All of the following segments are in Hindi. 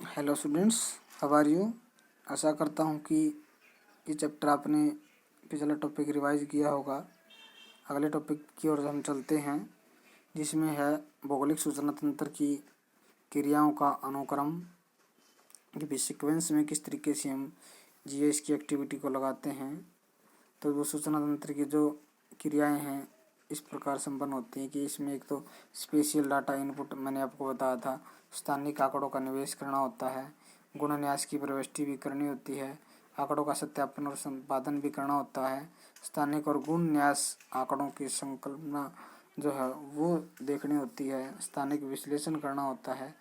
Hello students, how are you. आशा करता हूँ कि ये चैप्टर आपने पिछला टॉपिक रिवाइज किया होगा। अगले टॉपिक की ओर हम चलते हैं, जिसमें है भौगोलिक सूचना तंत्र की क्रियाओं का अनुक्रम कि सीक्वेंस में किस तरीके से हम जीएस की एक्टिविटी को लगाते हैं। तो वो सूचना तंत्र की जो क्रियाएं हैं इस प्रकार संपन्न होती हैं कि इसमें एक तो स्पेशियल डाटा इनपुट मैंने आपको बताया था, स्थानिक आंकड़ों का निवेश करना होता है, गुणन्यास की प्रविष्टि भी करनी होती है, आंकड़ों का सत्यापन और संपादन भी करना होता है, स्थानिक और गुण न्यास आंकड़ों की संकल्पना जो है वो देखनी होती है, स्थानिक विश्लेषण करना होता है।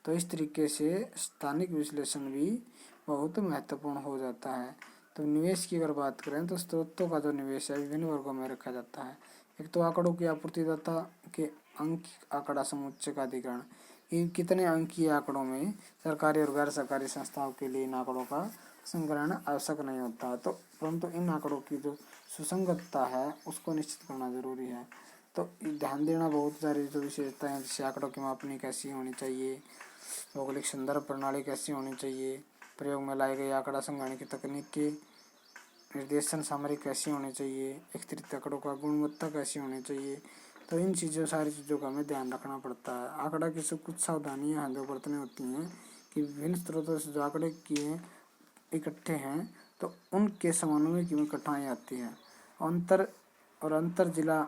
तो इस तरीके से स्थानिक विश्लेषण भी बहुत महत्वपूर्ण हो जाता है। तो निवेश की अगर बात करें तो स्रोतों का जो निवेश है विभिन्न वर्गों में रखा जाता है। एक तो आंकड़ों की आपूर्तिदाता के अंक आंकड़ा समुच्चय का अधिग्रहण, इन कितने अंकीय आंकड़ों में सरकारी और गैर सरकारी संस्थाओं के लिए इन आंकड़ों का संग्रहण आवश्यक नहीं होता, तो परंतु इन आंकड़ों की जो सुसंगतता है उसको निश्चित करना जरूरी है। तो ध्यान देना बहुत सारी जो विशेषताएं हैं, जैसे आंकड़ों की मापनी कैसी होनी चाहिए, भौगोलिक संदर्भ प्रणाली कैसी होनी चाहिए, प्रयोग में लाई गई आंकड़ा संग्रहण की तकनीक के निर्देशन सामग्री कैसी होनी चाहिए, एकत्रित आंकड़ों का गुणवत्ता कैसी होनी चाहिए। तो इन सारी चीज़ों का हमें ध्यान रखना पड़ता है। आंकड़ा की कुछ सावधानियां हैं जो बरतनी होती हैं कि विभिन्न स्रोतों से जो आंकड़े किए इकट्ठे हैं तो उनके समन्वय की कठिनाई आती है। अंतर जिला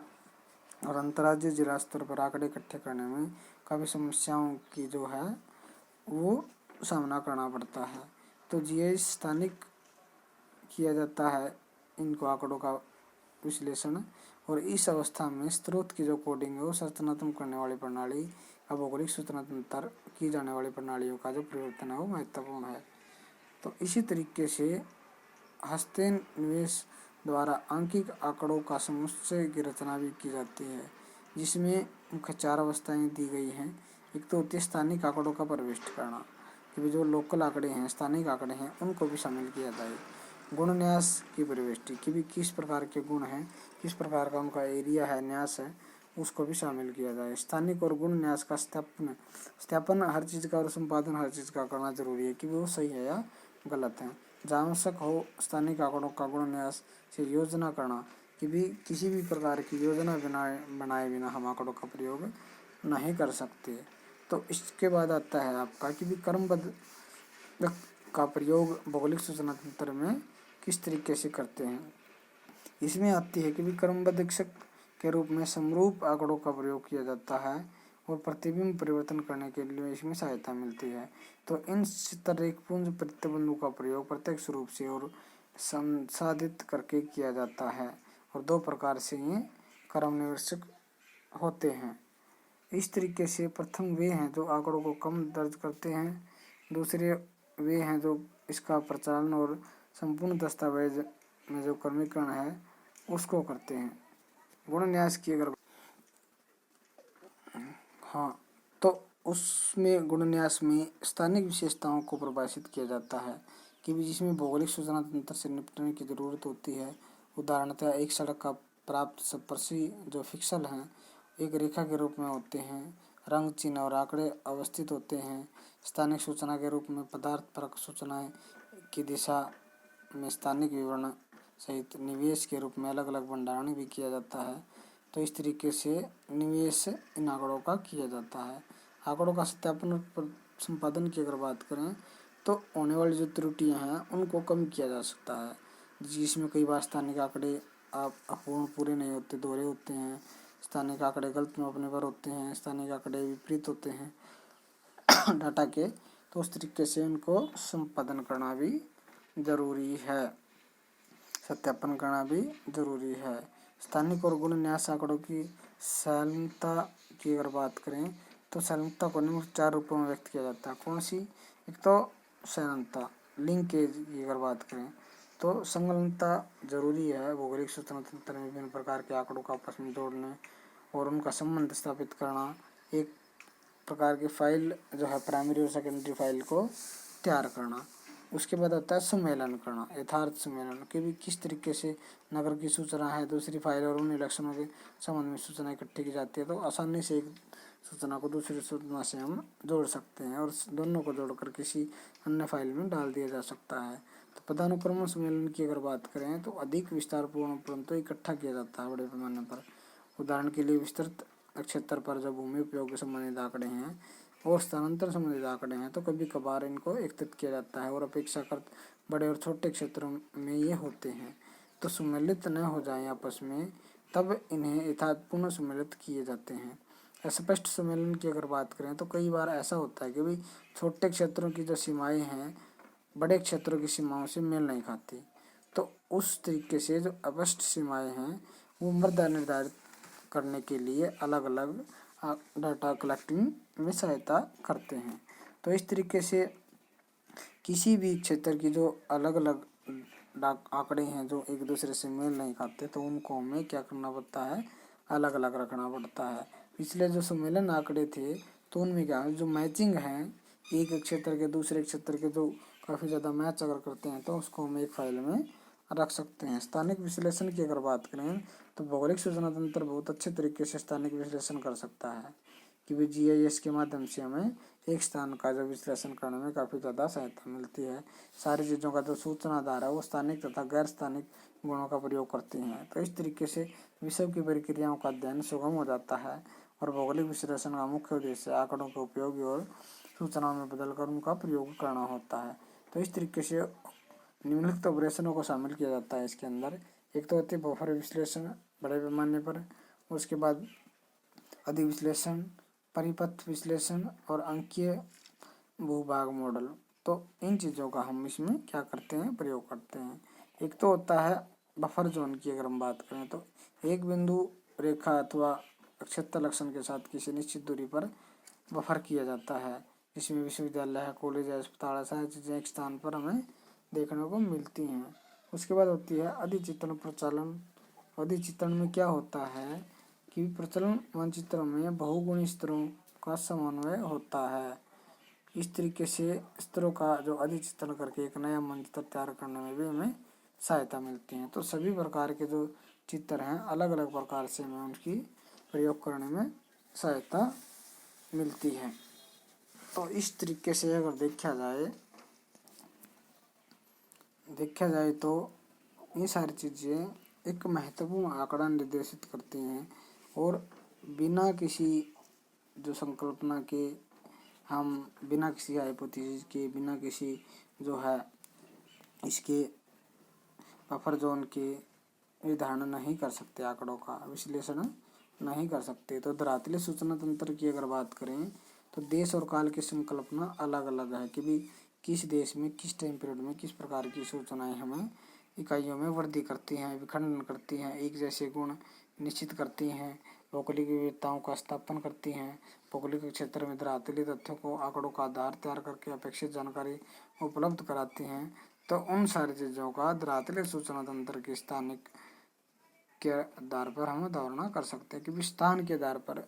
और अंतर्राज्यीय जिला स्तर पर आंकड़े इकट्ठे करने में काफ़ी समस्याओं की जो है वो सामना करना पड़ता है। तो जीआईएस स्थानिक किया जाता है इनको आंकड़ों का विश्लेषण, और इस अवस्था में स्रोत की जो कोडिंग है वो संरचनात्मक करने वाली प्रणाली या भौगोलिक सूचना तंत्र की जाने वाली प्रणालियों का जो परिवर्तन है वो महत्वपूर्ण है। तो इसी तरीके से हस्तनिवेश द्वारा आंकिक आंकड़ों का समुच्चय की रचना भी की जाती है, जिसमें मुख्य 4 अवस्थाएं दी गई हैं। एक तो होती है स्थानिक आंकड़ों का प्रविष्ट करना, कि जो लोकल आंकड़े हैं, स्थानिक आंकड़े हैं, उनको भी शामिल किया जाए। गुणन्यास की प्रविष्टि, कि भी किस प्रकार के गुण हैं, किस प्रकार का उनका एरिया है, न्यास है, उसको भी शामिल किया जाए। स्थानिक और गुण न्यास का सत्यापन हर चीज़ का और संपादन हर चीज़ का करना जरूरी है कि वो सही है या गलत है। जहाँ आवश्यक हो स्थानिक आंकड़ों का गुण न्यास से योजना करना, कि भी किसी भी प्रकार की योजना बनाए बिना हम आंकड़ों का प्रयोग नहीं कर सकते। तो इसके बाद आता है आपका कि भी क्रमबद्ध का प्रयोग भौगोलिक सूचना तंत्र में किस तरीके से करते हैं। इसमें आती है कि भी क्रमबद्ध के रूप में समरूप आंकड़ों का प्रयोग किया जाता है और प्रतिबिंब परिवर्तन करने के लिए इसमें सहायता मिलती है। तो इन रेखपुंज प्रतिबंधों का प्रयोग प्रत्यक्ष रूप से और संसाधित करके किया जाता है, और 2 प्रकार से ये क्रम निवर्षक होते हैं। इस तरीके से प्रथम वे हैं जो आंकड़ों को कम दर्ज करते हैं, दूसरे वे हैं जो इसका प्रचालन और संपूर्ण दस्तावेज में जो क्रमीकरण है उसको करते हैं। गुणन्यास की अगर तो उसमें गुणन्यास में स्थानिक विशेषताओं को परिभाषित किया जाता है कि भी जिसमें भौगोलिक सूचना तंत्र से निपटने की जरूरत होती है। उदाहरणतः एक सड़क का प्राप्त स्पर्शी जो फिक्सल हैं एक रेखा के रूप में होते हैं, रंग चिन्ह और आंकड़े अवस्थित होते हैं। स्थानिक सूचना के रूप में पदार्थ परक सूचनाएं की दिशा में स्थानिक विवरण सहित निवेश के रूप में अलग अलग भंडारण भी किया जाता है। तो इस तरीके से निवेश इन आंकड़ों का किया जाता है। आंकड़ों का सत्यापन और संपादन की अगर बात करें तो होने वाली जो त्रुटियां हैं उनको कम किया जा सकता है, जिसमें कई बार स्थानिक आंकड़े अपूर्ण पूरे नहीं होते, दोहरे होते हैं, स्थानिक आंकड़े गलत मापने पर होते हैं, स्थानिक आंकड़े विपरीत होते हैं डाटा के। तो उस तरीके से उनको संपादन करना भी जरूरी है, सत्यापन करना भी जरूरी है। स्थानिक और गुण न्यास आंकड़ों की संलग्नता की अगर बात करें तो संलग्नता को निम्न 4 रूपों में व्यक्त किया जाता है। कौन सी? एक तो संलग्नता, लिंकेज की अगर बात करें तो संलग्नता जरूरी है भौगोलिक सूचना तंत्र में विभिन्न प्रकार के आंकड़ों का आपस में जोड़ने और उनका संबंध स्थापित करना, एक प्रकार की फाइल जो है प्राइमरी और सेकेंडरी फाइल को तैयार करना। उसके बाद आता है सम्मेलन करना, यथार्थ सम्मेलन, कि भी किस तरीके से नगर की सूचना है दूसरी फाइल और उन इलेक्शनों के संबंध में सूचना इकट्ठी की जाती है तो आसानी से एक सूचना को दूसरी सूचना से हम जोड़ सकते हैं और दोनों को जोड़कर किसी अन्य फाइल में डाल दिया जा सकता है। तो पदानुक्रमण सम्मेलन की अगर बात करें तो अधिक विस्तारपूर्ण परंतु इकट्ठा किया जाता है बड़े पैमाने पर। उदाहरण के लिए विस्तृत क्षेत्र पर जब भूमि उपयोग के संबंधित आंकड़े हैं और स्थानांतरण संबंधित आंकड़े हैं तो कभी कभार इनको एकत्रित किया जाता है और अपेक्षाकृत बड़े और छोटे क्षेत्रों में ये होते हैं। तो सम्मिलित न हो जाएं आपस में तब इन्हें यथार्थपूर्ण सम्मिलित किए जाते हैं। अस्पष्ट सम्मेलन की अगर बात करें तो कई बार ऐसा होता है कि भाई छोटे क्षेत्रों की जो सीमाएं हैं बड़े क्षेत्रों की सीमाओं से मेल नहीं खाती, तो उस तरीके से जो अस्पष्ट सीमाएं हैं वो मृदा निर्धारित करने के लिए अलग अलग डाटा कलेक्टिंग में सहायता करते हैं। तो इस तरीके से किसी भी क्षेत्र की जो अलग अलग आंकड़े हैं जो एक दूसरे से मेल नहीं खाते तो उनको हमें क्या करना पड़ता है, अलग अलग रखना पड़ता है। पिछले जो सम्मेलन आंकड़े थे तो उनमें क्या है, जो मैचिंग है एक क्षेत्र के दूसरे क्षेत्र के जो काफ़ी ज़्यादा मैच अगर करते हैं तो उसको हम एक फाइल में रख सकते हैं। स्थानिक विश्लेषण की अगर बात करें तो भौगोलिक सूचना तंत्र बहुत अच्छे तरीके से स्थानिक विश्लेषण कर सकता है कि भी GIS के माध्यम से हमें एक स्थान का जो विश्लेषण करने में काफ़ी ज़्यादा सहायता मिलती है। सारी चीज़ों का जो सूचना आधार है वो स्थानिक तथा गैर स्थानिक गुणों का प्रयोग करती हैं। तो इस तरीके से विषय की प्रक्रियाओं का अध्ययन सुगम हो जाता है और भौगोलिक विश्लेषण का मुख्य उद्देश्य आंकड़ों के उपयोग और सूचनाओं में बदलकर उनका प्रयोग करना होता है। तो इस तरीके से निम्नलिखित ऑपरेशनों को शामिल किया जाता है इसके अंदर। एक तो होती है बफर विश्लेषण बड़े पैमाने पर, उसके बाद अधिक विश्लेषण, परिपथ विश्लेषण और अंकीय भूभाग मॉडल। तो इन चीज़ों का हम इसमें क्या करते हैं, प्रयोग करते हैं। एक तो होता है बफर जोन की अगर हम बात करें तो एक बिंदु रेखा अथवा क्षेत्र लक्षण के साथ किसी निश्चित दूरी पर बफर किया जाता है, जिसमें विश्वविद्यालय है, कॉलेज है, अस्पताल है, सारी चीज़ें एक स्थान पर हमें देखने को मिलती हैं। उसके बाद होती है अधिचित्रण प्रचालन। अधिचित्रण में क्या होता है कि प्रचलन मानचित्रों में बहुगुणी स्तरों का समन्वय होता है। इस तरीके से स्तरों का जो अधिचित्रण करके एक नया मानचित्र तैयार करने में भी हमें सहायता मिलती है। तो सभी प्रकार के जो चित्र हैं अलग अलग प्रकार से हमें उनकी प्रयोग करने में सहायता मिलती है। तो इस तरीके से अगर देखा जाए तो ये सारी चीज़ें एक महत्वपूर्ण आंकड़ा निर्देशित करती हैं और बिना किसी जो संकल्पना के, हम बिना किसी हाइपोथेसिस के, बिना किसी जो है इसके बफर जोन के निर्धारण नहीं कर सकते, आंकड़ों का विश्लेषण नहीं कर सकते। तो धरातलीय सूचना तंत्र की अगर बात करें तो देश और काल की संकल्पना अलग अलग है कि भी किस देश में किस टाइम पीरियड में किस प्रकार की सूचनाएं हमें इकाइयों में वृद्धि करती हैं, विखंडन करती हैं, एक जैसे गुण निश्चित करती हैं, भौगोलिक विविधताओं का स्थापन करती हैं, भौगोलिक क्षेत्र में धरातलीय तथ्यों को आंकड़ों का आधार तैयार करके अपेक्षित जानकारी उपलब्ध कराती हैं। तो उन सारी चीज़ों का धरातलीय सूचना तंत्र के स्थानिक के आधार पर हम धारणा कर सकते हैं कि स्थान के आधार पर।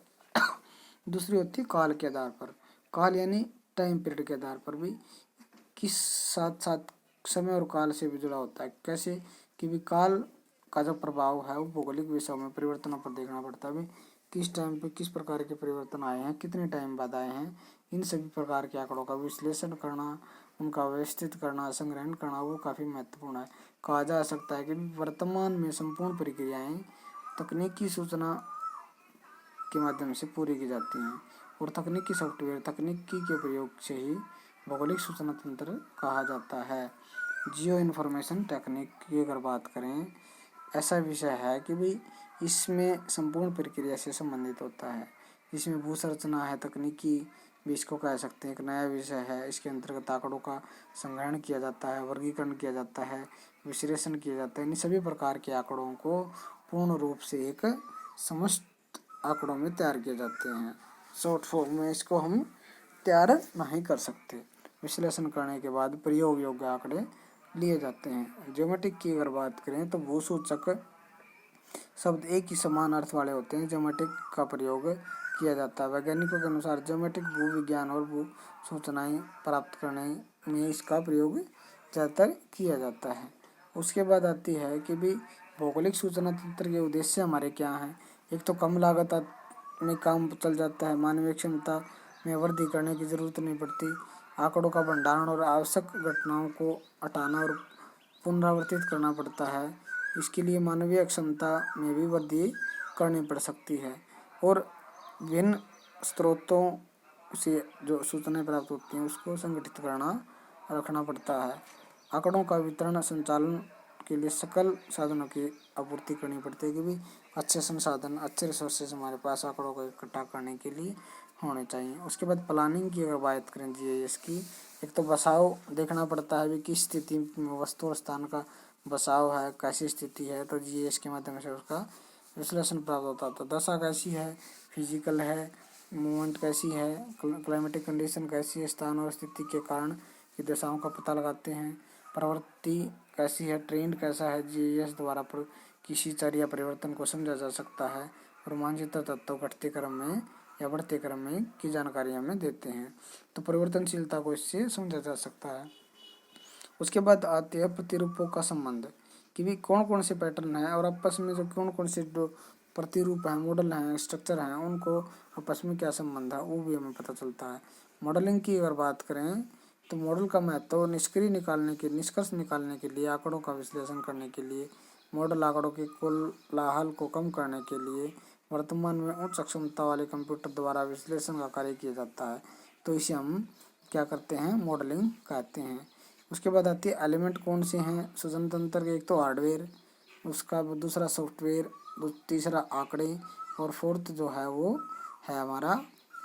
दूसरी होती है काल के आधार पर। काल यानी टाइम पीरियड के आधार पर भी किस साथ साथ समय और काल से भी जुड़ा होता है। कैसे कि भी काल का जो प्रभाव है वो भौगोलिक विषयों में परिवर्तनों पर देखना पड़ता है। भी किस टाइम पे किस प्रकार के परिवर्तन आए हैं, कितने टाइम बाद आए हैं, इन सभी प्रकार के आंकड़ों का विश्लेषण करना, उनका व्यवस्थित करना, संग्रहण करना वो काफ़ी महत्वपूर्ण है। कहा जा सकता है कि वर्तमान में संपूर्ण प्रक्रियाएं तकनीकी सूचना के माध्यम से पूरी की जाती हैं और तकनीकी सॉफ्टवेयर तकनीकी के प्रयोग से ही भौगोलिक सूचना तंत्र कहा जाता है। जियो इन्फॉर्मेशन टेक्निक की अगर बात करें, ऐसा विषय है कि भाई इसमें संपूर्ण प्रक्रिया से संबंधित होता है। इसमें भूसंरचना है, तकनीकी भी इसको कह सकते हैं, एक नया विषय है। इसके अंतर्गत आंकड़ों का संग्रहण किया जाता है, वर्गीकरण किया जाता है, विश्लेषण किया जाता है। इन सभी प्रकार के आंकड़ों को पूर्ण रूप से एक समस्त आंकड़ों में तैयार किए जाते हैं। शॉर्ट फॉर्म में इसको हम तैयार नहीं कर सकते। विश्लेषण करने के बाद प्रयोग योग्य आंकड़े लिए जाते हैं। ज्योमेट्रिक की अगर बात करें तो भूसूचक शब्द एक ही समान अर्थ वाले होते हैं। ज्योमेट्रिक का प्रयोग किया जाता है। वैज्ञानिकों के अनुसार ज्योमेट्रिक भू विज्ञान और भू सूचनाएं प्राप्त करने में इसका प्रयोग ज़्यादातर किया जाता है। उसके बाद आती है कि भी भौगोलिक सूचना तंत्र के उद्देश्य हमारे क्या हैं। एक तो कम लागत में काम चल जाता है। मानवीय क्षमता में वृद्धि करने की जरूरत नहीं पड़ती। आंकड़ों का भंडारण और आवश्यक घटनाओं को हटाना और पुनरावर्तित करना पड़ता है। इसके लिए मानवीय क्षमता में भी वृद्धि करनी पड़ सकती है और विभिन्न स्रोतों से जो सूचनाएं प्राप्त होती हैं उसको संगठित करना रखना पड़ता है। आंकड़ों का वितरण संचालन के लिए सकल साधनों की आपूर्ति करनी पड़ती है कि भी अच्छे संसाधन, अच्छे रिसोर्सेज हमारे पास आंकड़ों को इकट्ठा करने के लिए होने चाहिए। उसके बाद प्लानिंग की अगर बात करें जीआईएस की, एक तो बसाव देखना पड़ता है भी किस स्थिति में वस्तु और स्थान का बसाव है, कैसी स्थिति है, तो जीआईएस के माध्यम से उसका विश्लेषण प्राप्त होता है। तो दशा कैसी है, फिजिकल है, मूवमेंट कैसी है, क्लाइमेटिक कंडीशन कैसी है, स्थान और स्थिति के कारण की दशाओं का पता लगाते हैं। प्रवृत्ति कैसी है, ट्रेंड कैसा है, जीआईएस द्वारा पर किसी चर या परिवर्तन को समझा जा सकता है और मानचित्र तत्व घटते क्रम में या बढ़ते क्रम में की जानकारी हमें देते हैं। तो परिवर्तनशीलता को इससे समझा जा सकता है। उसके बाद आते हैं प्रतिरूपों का संबंध कि भी कौन कौन से पैटर्न है और आपस में जो कौन कौन से जो प्रतिरूप हैं, मॉडल हैं, स्ट्रक्चर हैं, उनको आपस में क्या संबंध है वो भी हमें पता चलता है। मॉडलिंग की अगर बात करें तो मॉडल का महत्व निष्कर्ष निकालने के लिए, आंकड़ों का विश्लेषण करने के लिए, मॉडल आंकड़ों के कोलाहल को कम करने के लिए वर्तमान में उच्च क्षमता वाले कंप्यूटर द्वारा विश्लेषण का कार्य किया जाता है। तो इसे हम क्या करते हैं, मॉडलिंग कहते हैं। उसके बाद आती है एलिमेंट कौन से हैं सूचना तंत्र के, एक तो हार्डवेयर, उसका दूसरा सॉफ्टवेयर, तीसरा आंकड़े और फोर्थ जो है वो है हमारा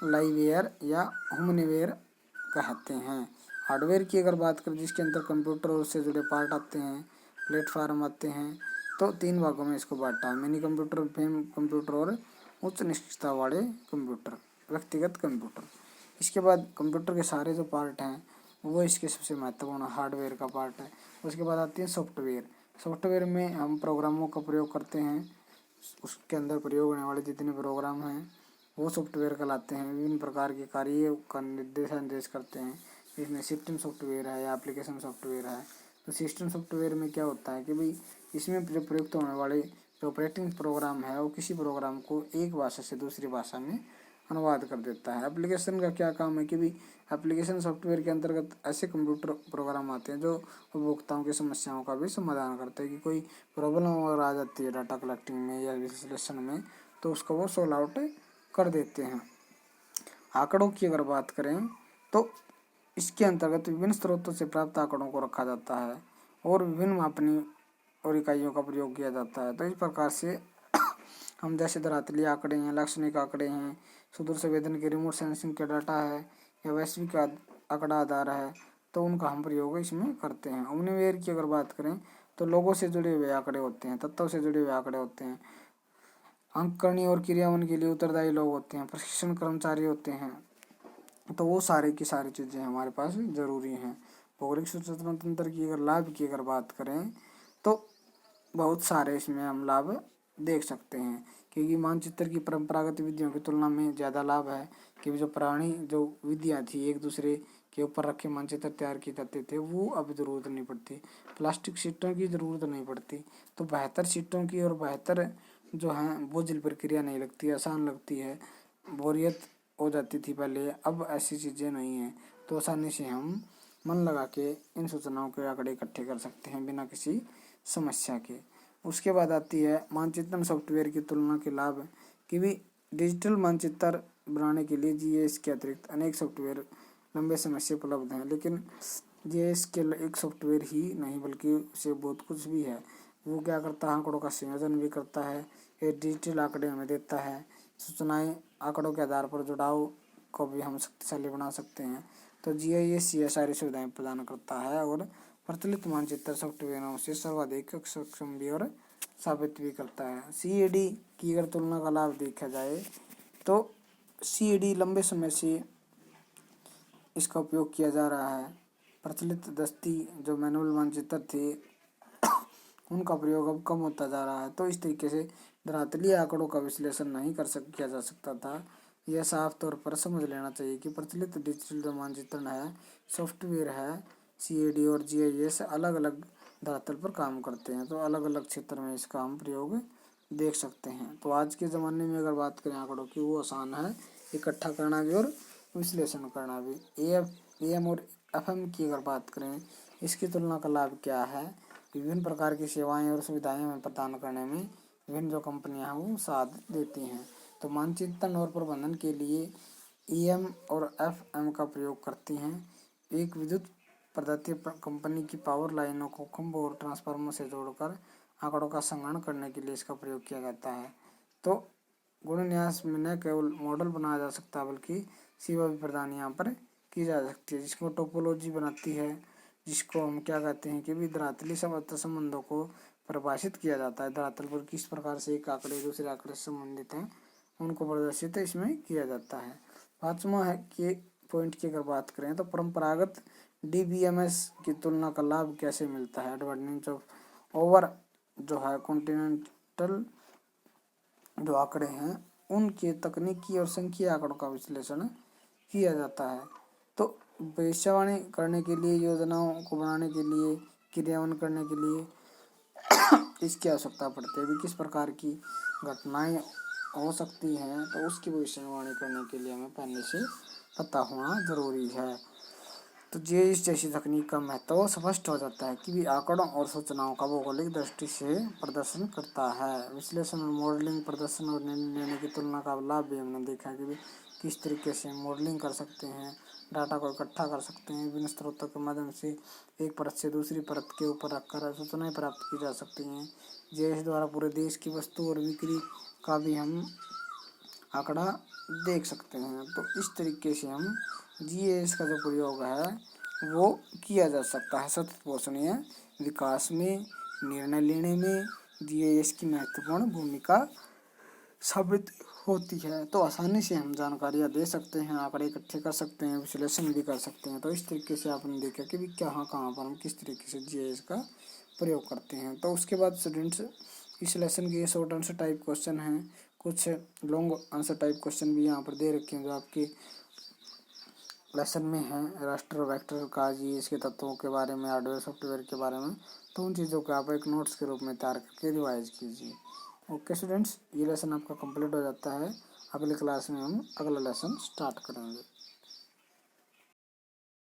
लाइवेयर या ह्यूमनवेयर कहते हैं। हार्डवेयर की अगर बात करें जिसके अंदर कंप्यूटर और उससे जुड़े पार्ट आते हैं, प्लेटफार्म आते हैं, तो 3 भागों में इसको बांटा है, मिनी कंप्यूटर, फेम कंप्यूटर और उच्च निश्चितता वाले कंप्यूटर, व्यक्तिगत कंप्यूटर। इसके बाद कंप्यूटर के सारे जो पार्ट हैं वो इसके सबसे महत्वपूर्ण हार्डवेयर का पार्ट है। उसके बाद आती है सॉफ्टवेयर। सॉफ्टवेयर में हम प्रोग्रामों का प्रयोग करते हैं, उसके अंदर प्रयोग होने वाले जितने प्रोग्राम हैं वो सॉफ्टवेयर कहलाते हैं। विभिन्न प्रकार के कार्यों का निर्देश करते हैं। इसमें सिस्टम सॉफ्टवेयर है या एप्लीकेशन सॉफ्टवेयर है। तो सिस्टम सॉफ्टवेयर में क्या होता है कि भाई इसमें जो प्रयुक्त होने वाले जो ऑपरेटिंग प्रोग्राम है वो किसी प्रोग्राम को एक भाषा से दूसरी भाषा में अनुवाद कर देता है। एप्लीकेशन का क्या काम है कि भाई एप्लीकेशन सॉफ्टवेयर के अंतर्गत ऐसे कंप्यूटर प्रोग्राम आते हैं जो उपभोक्ताओं की समस्याओं का भी समाधान करते हैं कि कोई प्रॉब्लम अगर आ जाती है डाटा कलेक्टिंग में या विश्लेषण में तो उसको वो सॉल्व आउट कर देते हैं। आंकड़ों की अगर बात करें तो इसके अंतर्गत विभिन्न स्रोतों से प्राप्त आंकड़ों को रखा जाता है और विभिन्न मापनी और इकाइयों का प्रयोग किया जाता है। तो इस प्रकार से हम जैसे धरातलीय आंकड़े हैं, लाक्षणिक आंकड़े हैं, सुदूर संवेदन के रिमोट सेंसिंग के डाटा है या वैश्विक आंकड़ा आधार है, तो उनका हम प्रयोग इसमें करते हैं। ह्यूमनवेयर की अगर बात करें तो लोगों से जुड़े हुए आंकड़े होते हैं, तत्वों से जुड़े हुए आंकड़े होते हैं, अंककरणी और क्रियावन के लिए उत्तरदायी लोग होते हैं, प्रशिक्षण कर्मचारी होते हैं। तो वो सारी की सारी चीज़ें हमारे पास जरूरी हैं। भौगोलिक सूचना तंत्र की अगर लाभ की अगर बात करें तो बहुत सारे इसमें हम लाभ देख सकते हैं क्योंकि मानचित्र की परंपरागत विधियों की तुलना में ज़्यादा लाभ है कि जो पुरानी जो विधियाँ थी एक दूसरे के ऊपर रखे मानचित्र तैयार किए जाते थे वो अब ज़रूरत नहीं पड़ती, प्लास्टिक शीटों की ज़रूरत नहीं पड़ती। तो बेहतर शीटों की और बेहतर जो है बोझिल प्रक्रिया नहीं लगती, आसान लगती है, बोरियत हो जाती थी पहले, अब ऐसी चीज़ें नहीं हैं। तो आसानी से हम मन लगा के इन सूचनाओं के आंकड़े इकट्ठे कर सकते हैं बिना किसी समस्या के। उसके बाद आती है मानचित्रण सॉफ्टवेयर की तुलना के लाभ कि भी डिजिटल मानचित्र बनाने के लिए जीआईएस के अतिरिक्त अनेक सॉफ्टवेयर लंबे समय से उपलब्ध हैं, लेकिन जीआईएस के एक सॉफ्टवेयर ही नहीं बल्कि उसे बहुत कुछ भी है। वो क्या करता है, आंकड़ों का संयोजन भी करता है, ये डिजिटल आंकड़े हमें देता है, सूचनाएं आंकड़ों के आधार पर जुड़ाव को भी हम शक्तिशाली बना सकते हैं। तो जीआईएस ये सारी सुविधाएं प्रदान करता है और प्रचलित मानचित्र सॉफ्टवेयरों से सर्वाधिक सक्षम भी और साबित भी करता है। सीएडी की अगर तुलना का लाभ देखा जाए तो सीएडी लंबे समय से इसका उपयोग किया जा रहा है। प्रचलित दस्ती जो मैनुअल मानचित्र थे उनका प्रयोग अब कम होता जा रहा है। तो इस तरीके से धरातलीय आंकड़ों का विश्लेषण नहीं किया जा सकता था। यह साफ तौर पर समझ लेना चाहिए कि प्रचलित डिजिटल जो मानचित्रण है, सॉफ्टवेयर है, सीएडी और जीआईएस अलग अलग धरातल पर काम करते हैं, तो अलग अलग क्षेत्र में इसका हम प्रयोग देख सकते हैं। तो आज के ज़माने में अगर बात करें आंकड़ों की, वो आसान है इकट्ठा करना भी और विश्लेषण करना भी। AM और FM की अगर बात करें, इसकी तुलना का लाभ क्या है? विभिन्न प्रकार की सेवाएं और सुविधाएं हमें प्रदान करने में विभिन्न जो कंपनियां हैं वो साथ देती हैं। तो मानचित्रण और प्रबंधन के लिए AM और FM का प्रयोग करती हैं। एक विद्युत प्रदत्त कंपनी की पावर लाइनों को खंभों और ट्रांसफार्मर से जोड़कर आंकड़ों का संग्रहण करने के लिए इसका प्रयोग किया जाता है। तो गुणन्यास में न केवल मॉडल बनाया जा सकता है बल्कि सेवा भी प्रदान यहाँ पर की जा सकती है, जिसको टोपोलॉजी बनाती है, जिसको हम क्या कहते हैं कि भी धरातली संबंधों को परिभाषित किया जाता है। धरातल पर किस प्रकार से एक आंकड़े दूसरे आंकड़े से संबंधित हैं उनको प्रदर्शित इसमें किया जाता है। पाँचवा है कि पॉइंट की अगर बात करें तो परंपरागत DBMS की तुलना का लाभ कैसे मिलता है? एडवांटेज ऑफ ओवर जो है कॉन्टिनेंटल जो आंकड़े हैं उनके तकनीकी और संख्यीय आंकड़ों का विश्लेषण किया जाता है। तो भविष्यवाणी करने के लिए, योजनाओं को बनाने के लिए, क्रियान्वयन करने के लिए इसकी आवश्यकता पड़ती है। भी किस प्रकार की घटनाएं हो सकती हैं तो उसकी भविष्यवाणी करने के लिए हमें पहले से पता होना जरूरी है। तो जीआईएस जैसी तकनीक का महत्व स्पष्ट हो जाता है कि भी आंकड़ों और सूचनाओं का भौगोलिक दृष्टि से प्रदर्शन करता है। विश्लेषण और मॉडलिंग, प्रदर्शन और निर्णय लेने की तुलना का लाभ भी हमने देखा कि भी किस तरीके से मॉडलिंग कर सकते हैं, डाटा को इकट्ठा कर सकते हैं, विभिन्न स्रोतों के माध्यम से एक परत से दूसरी परत के ऊपर रखकर सूचनाएं प्राप्त की जा सकती हैं। जीआईएस द्वारा पूरे देश की वस्तु और बिक्री का भी हम आंकड़ा देख सकते हैं। तो इस तरीके से हम जीआईएस का जो प्रयोग है वो किया जा सकता है सतत पोषणीय विकास में, निर्णय लेने में जीआईएस की महत्वपूर्ण भूमिका साबित होती है। तो आसानी से हम जानकारियाँ दे सकते हैं, आंकड़े इकट्ठे कर सकते हैं, विश्लेषण भी कर सकते हैं। तो इस तरीके से आपने देखा कि भी कहाँ पर हम किस तरीके से जीआईएस का प्रयोग करते हैं। तो उसके बाद स्टूडेंट्स इस लेसन के शॉर्ट आंसर टाइप क्वेश्चन हैं, कुछ लॉन्ग आंसर टाइप क्वेश्चन भी यहाँ पर दे रखे हैं जो आपके लेसन में है। रास्टर वेक्टर का जीआईएस के तत्वों के बारे में, हार्डवेयर सॉफ्टवेयर के बारे में, तो उन चीज़ों को आप एक नोट्स के रूप में तैयार करके रिवाइज कीजिए। ओके स्टूडेंट्स, ये लेसन आपका कंप्लीट हो जाता है। अगले क्लास में हम अगला लेसन स्टार्ट करेंगे।